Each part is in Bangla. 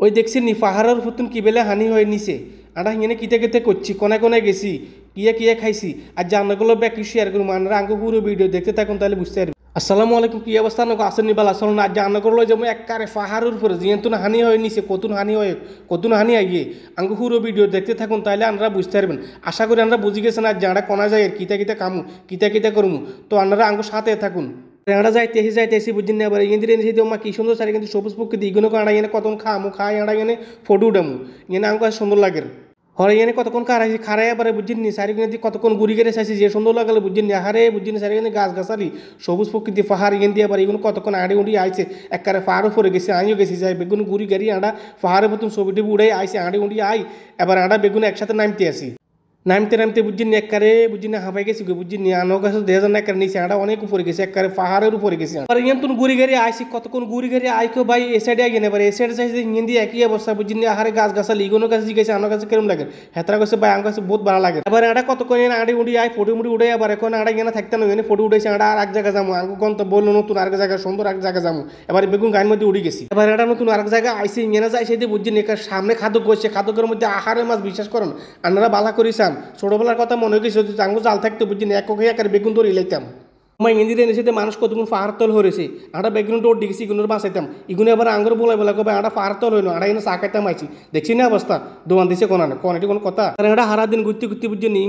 ওই দেখছি নি পাহাড়ের ফুতুন কি বেলে হানি হয়ে নিছে আটা হিঙে কিতে কিতে করছি কোনায় কোনায় গেছি কিয়ে কিয়ে খাইছি আর জানাগুলো ব্যাক শেয়ার করবো আমরা আঙ্গো পুরো ভিডিও দেখতে থাকুন তাহলে বুঝতে পারবি। আসসালামু আলাইকুম, কি অবস্থা নাকি আসেন নিবাল আসল না জানা করলো যে একবারে পাহাড়ের উপরে যেহেতু হানি হয়ে নিছে কতুন হানি হয়ে কতুন হানি আইয়ে আঙ্গো পুরো ভিডিও দেখতে থাকুন তাহলে আমরা বুঝতে পারবেন। আশা করি আমরা বুঝে গেছেন আর যারা কোনা যায় কিতা কিতা কামু কিতা কিতা করমু, তো আপনারা আঙ্গো সাথে থাকুন। এঁড়া যাইতেছি বুঝিন না এবার ইন্দির এনেছি তো কি সুন্দর সারি কিন্তু সবুজ প্রকৃতি ইগুলো আড়া এনে কতক্ষণ খামু খাই আড়া এনে ফটো উঠামু এনে আমাকে সুন্দর লাগে হরে এনে কতক্ষণ খারাইছি খারাই এবারে বুঝিন নি সারি কিন্তু কতক্ষণ ঘুরি গেড়ে চাইছি যে সুন্দর লাগালে বুঝিন নি হারে বুঝিন সারি কিন্তু গাছ গাছালি সবুজ প্রকৃতি পাহাড় ইয়ে দিয়ে এবার এগুলো কতক্ষণ আড়ে উড়ি আইছে একবারে পাহাড়ও পরে গেছে আমিও গেছি যাই বেগুন ঘুরি গাড়ি আড়া পাহাড়ের মতন ছবিটি উড়ে আইছে আড়ে উড়ি আই এবার আড়া বেগুন একসাথে নামতে আসি নামতে নামতে বুঝিনি একবারে বুঝিনি হাঁপাই গেছি বুঝিনি আনোর কাছে 2000 একবার নিচে আড়া অনেক উপরে গেছে একবারে পাহাড়ের উপরে গেছে আর ইয়ান তুন ঘুরি গাড়ি আইসি কতক্ষণ ঘুরি গাড়ি আইকেও ভাই এ সাইডে আগে নেবার এ সাইডে চাইছে হিন্দি একই অবস্থা বুঝিনি আহারে গাছ গাছালি ইগুনোর কাছে জিজ্ঞেস আনোর কাছে কেরম লাগে হেতারা কাছে ভাই আমার কাছে বহুত ভালো লাগে এবার আড়া কতক্ষণ এনে আড়ে উড়ি আই ফটো মুড়ি উড়ে আবার এখন আড়া গেনা থাকতে না এনে ফটো উঠেছে আড়া আর এক জায়গা যাবো আঙ্গু গন্ত বললো নতুন আর এক জায়গায় সুন্দর এক জায়গা যাবো এবার বেগুন গায়ের মধ্যে উড়ে গেছি এবার এটা নতুন আরেক জায়গায় আইসি ইংনা যাই সেই বুঝিনি সামনে খাদ্য করছে খাদ্যের মধ্যে আহারের মাছ বিশ্বাস করেন আপনারা বালা করিসান ছোটবেলার কথা মনে হয়েছে যদি আঙ্গু জাল থাকতে বুঝিনি এক একার বেগুন ধরে ইলাইতাম আমার ইন্দির এনেছে মানুষ কতক্ষণ পাহাড় তল হয়েছে আটা বেগুন টোট দিয়েছি ইগুনোর বাঁচাইতাম ইগুনে আবার আঙ্গুর বলাই বলা কবে আটা পাহাড় তল হইলো আটা এনে চা খাইতাম আইছি দেখছি না অবস্থা দোকান দিছে কোন এটি কোনো কথা এটা হারা দিন ঘুরতে ঘুরতে বুঝছি নি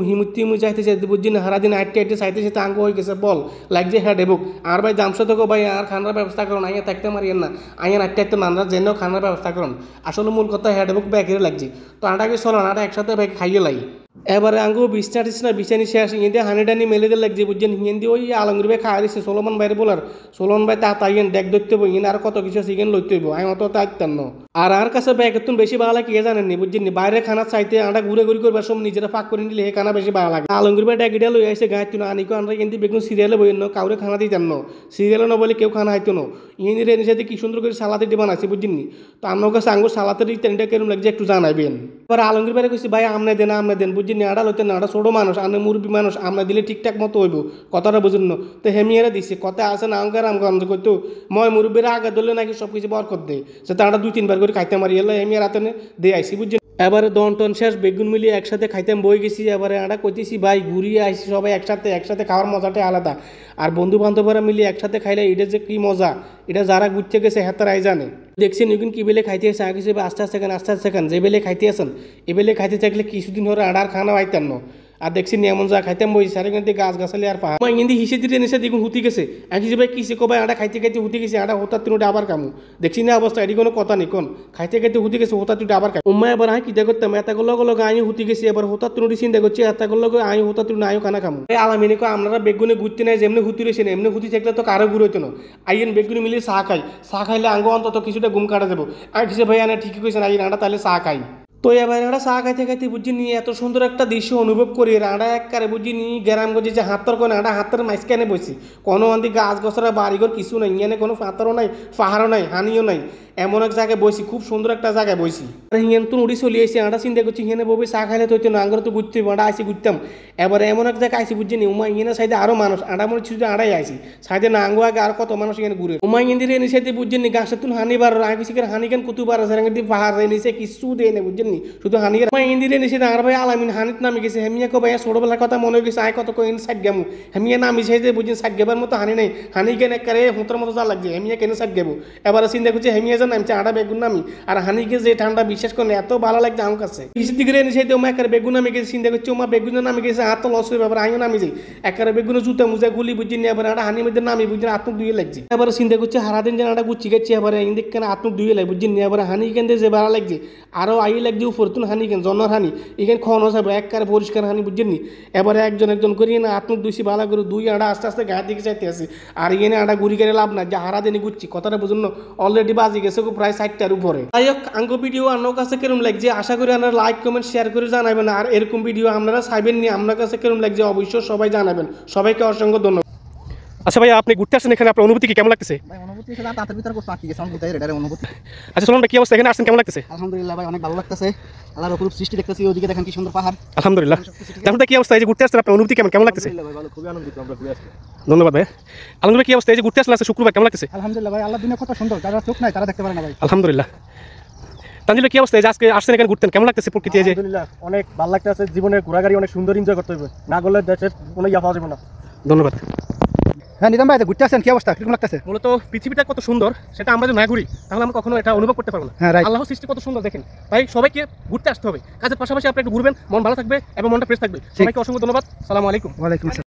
হিমুত্তি যাইতেছে বুঝছি না হারা দিন আটটে চাইতেছে আঙ্গ হয়ে গেছে বল লাগছে হ্যাঁ ডেবুক আর ভাই জামসা তো ভাই আর খানার ব্যবস্থা করুন আইয়া থাকতে মারিয়েন না আইয়া আটটে নানরা জেনেও খানার ব্যবস্থা করুন আসলে মূল কথা হ্যাঁ ডেবুক ব্যাগের লাগছে তো আটাকে চলো আটা একসাথে ব্যাগ খাইয়ে লাই এবারে আঙ্গু বিছনা টিছনা বিছানি শেষ ইন্দিয়া হানিটানি মেলে দিয়ে লাগছে বুঝছেন হিন্দি ওই আলমগীর ভাই খাওয়া দিচ্ছে সোলমান ভাইয়ের বলার সোলমান ভাই তা তাইয়েন ডেক ধরতে হইব ইন আর কত কিছু সিগেন লইতে হইব আমি অত তাইতাম না আর কাছে ব্যাগের বেশি ভালো লাগে কে জানেননি বুঝছেন বাইরে খানা চাইতে আটা ঘুরে ঘুরি করবার সব নিজেরা ফাঁক করে নিলে হে খানা বেশি ভালো লাগে আলমগীর ভাই ডেক লই আইসে গাইতো না আনিকো আমরা কিন্তু বেগুন সিরিয়ালে বই না কাউরে খানা দিতাম না সিরিয়ালে না বলে কেউ খানা হাইতো না ইন্দির এনে সাথে কি সুন্দর করে সালাতে দিয়ে বানাইছে বুঝছেন নি তো আমার কাছে আঙ্গুর সালাতের রিটার্নটা কেরম লাগছে একটু জানাইবেন এবার আলমগীর ভাই কইছি ভাই আমনে দেন বুঝছেন নি আড়া লইতে না আড়া ছোট মানুষ আনে মুরব্বী মানুষ আমরা দিলে ঠিকঠাক মতো হইব কথাটা বুঝুন না তো হেমিয়ারা দিছে কথা আছে না অঙ্কার আমি করতো মই মুরব্বীরা আগে ধরলে নাকি সব কিছু বরকত দেয় সে তারা 2-3 বার করে খাইতে মারি এলো হেমিয়ার হাতে দিয়ে আইসি বুঝছেন এবারে দন টন শেষ বেগুন মিলিয়ে একসাথে খাইতাম বই গেছি এবারে আড়া কইতেছি ভাই ঘুরিয়ে আইসি সবাই একসাথে খাওয়ার মজাটাই আলাদা আর বন্ধু বান্ধবরা মিলিয়ে একসাথে খাইলে এটা যে কি মজা এটা যারা ঘুরতে গেছে হেতারাই জানে দেখছেন এখন কি বেলে খাইতে আসে আগে আস্তে আস্তে খান যে বেলে খাইতে আসেন এ বেলে খাইতে থাকলে কিছুদিন ধরে আড়ার খানা আইতেন না আর দেখছি এমন যা খাইতাম বই সারে কিন্তু গাছ গাছালি আর পাহাড় আমার ইন্দি হিসে দিতে নিচে দেখুন হুতি গেছে আমি ভাই কিসে কবাই আটা খাইতে হুতি গেছে আটা হোতার তিনটা আবার কামু দেখছি না অবস্থা এটি কোনো কথা নেই কোন খাইতে হুতি গেছে হোতার তিনটা আবার খাই উম্মা এবার আমি কিতা করতাম এটা করলো আমি হুতি গেছি এবার হোতার তিনটি চিন্তা করছি এটা করলো আমি হোতার তিন আয়ও খানা খামু আলামিনে কো আপনারা বেগুনে ঘুরতে নাই যেমনি হুতি রয়েছে না এমনি হুতি থাকলে তো কারো ঘুর হইতো না আইন বেগুনে মিলিয়ে চা খাইলে আঙ্গ অন্তত কিছুটা ঘুম কাটা যাবো আর কিছু ভাই আনা ঠিকই কইছেন আইন আটা তাহলে চা খাই তো এবার এটা চা খাইতে বুঝিনি এত সুন্দর একটা দৃশ্য অনুভব করি আড়া একবারে বুঝিনি গ্রাম গজি যে হাতের কোন আড়া হাতের মাঝখানে বসি কোনো আন্দি গাছ গছরা বাড়িঘর কিছু নাই ইয়ানে কোনো পাথরও নাই পাহাড়ও নাই হানিও নাই এমন এক জায়গায় বসি খুব সুন্দর একটা জায়গায় বসি হিয়ান তো উড়ি চলে আসি আটা চিন্তা করছি হিয়ানে ববি চা খাইলে তো হইতো না আঙ্গুর তো ঘুরতে আটা আইসি ঘুরতাম এবার এমন এক জায়গায় আইসি বুঝিনি উমা ইয়েনে সাইডে আরো মানুষ আটা মনে শুধু আড়াই আইসি সাইডে না আঙ্গু আগে আর কত মানুষ এখানে ঘুরে উমা ইন্দির এনে সাইডে বুঝিনি গাছের তুন হানি বার আগে শিখে হানি কেন কুতুবার আছে পাহাড় নিচে কিছু দেয় না বুঝছেন শুধু হানি ইন্দিরে নিচে আর ভাই আলামিন হানিত নামি গেছে হেমিয়া কো ভাইয়া ছোটবেলার কথা মনে গেছে আয় কত কইন সাইড গেমু হেমিয়া নামি সাইডে বুঝিন সাইড গেবার মতো হানি নাই হানি কেন একবারে হুঁতর মতো যা লাগছে হেমিয়া কেন সাইড গেবো এবার চিন্তা করছি হেমিয়া যা নামছে আটা বেগুন নামি আর হানিকে যে ঠান্ডা বিশ্বাস করে এত ভালো লাগছে আমার কাছে কিছু দিকে নিচে ওমা একবারে বেগুন নামি গেছে চিন্তা করছি ওমা বেগুন নামি গেছে হাত তো লস হয়ে ব্যাপার আমিও নামি যাই একবারে বেগুনে জুতা মুজা গুলি বুঝিনি এবার আটা হানির মধ্যে নামি বুঝিনি আত্মক দুইয়ে লাগছে এবার চিন্তা করছি সারাদিন যেন আটা গুচ্ছি গেছি এবার ইন্দিক কেন আত্মক দুইয়ে লাগে বুঝিনি এবার হানি কেন যে ভালো লাগছে আরো আই লাগছে উপর তুন হানি কেন জন্মর হানি এখানে খাওয়ানো যাবে একবারে পরিষ্কার হানি বুঝছেন এবারে একজন করিয়ে না আত্মক দুইছি ভালো করে দুই আড়া আস্তে আস্তে গায়ের দিকে চাইতে আসি আর এখানে আড়া ঘুরি করে লাভ না যে হারা দিনে ঘুরছি কথাটা বুঝুন অলরেডি বাজি গেছে প্রায় 60টার উপরে যাই হোক আঙ্গ ভিডিও আপনার কাছে কেরম লাগছে আশা করি আপনারা লাইক কমেন্ট শেয়ার করে জানাবেন আর এরকম ভিডিও আপনারা চাইবেন নি আপনার কাছে কেরম লাগছে অবশ্যই সবাই জানাবেন সবাইকে অসংখ্য ধন্যবাদ। আচ্ছা ভাই আপনি ঘুরতে আসছেন এখানে আপনার অনুভূতি কি কেমন লাগতেছে? ভাই অনুভূতি সেটা তাদের ভিতর কোথাও আটকে গেছে আমাদের এর অনুভূতি। আচ্ছা চলুন কি অবস্থা এখানে আসছেন কেমন লাগতেছে? আলহামদুলিল্লাহ ভাই অনেক ভালো লাগতেছে। আল্লাহর অপরূপ সৃষ্টি দেখতেছি ওদিকে দেখেন কি সুন্দর পাহাড়। আলহামদুলিল্লাহ। তাহলে কি অবস্থা এই যে ঘুরতে আসছেন আপনার অনুভূতি কেমন লাগতেছে? আলহামদুলিল্লাহ ভাই ভালো খুবই আনন্দিত আমরা ঘুরে আসছি। ধন্যবাদ ভাই। আলহামদুলিল্লাহ কি অবস্থা এই যে ঘুরতে আসছেন শুক্রবার কেমন লাগতেছে? আলহামদুলিল্লাহ ভাই আল্লাহর দুনিয়া কত সুন্দর যারা চোখ নাই তারা দেখতে পারে না ভাই। আলহামদুলিল্লাহ। তানজিলের কি অবস্থা? এই যে আজকে আসছেন এখানে ঘুরতেন, কেমন লাগতেছে প্রকৃতি? এই যে আলহামদুলিল্লাহ অনেক ভালো লাগতেছে, জীবনের ঘোরাঘুরি অনেক সুন্দর এনজয় করতে হবে, না করলে দেশের কোনো ইয়া পাওয়া যাবে না। ধন্যবাদ। হ্যাঁ নিজাম ভাই, ঘুরতে আসছেন, কি অবস্থা, কিরকম লাগতেছে? মূলত পৃথিবীটা কত সুন্দর সেটা আমরা যদি না ঘুরি তাহলে আমরা কখনো এটা অনুভব করতে পারবো না। হ্যাঁ, right. আল্লাহ সৃষ্টি কত সুন্দর দেখেন, তাই সবাইকে ঘুরতে আসতে হবে। কাজের পাশাপাশি আপনি একটু ঘুরবেন, মন ভালো থাকবে এবং মনটা ফ্রেশ থাকবে। সবাইকে অসংখ্য ধন্যবাদ। সালামু আলাইকুম। ওয়ালাইকুম আসসালাম।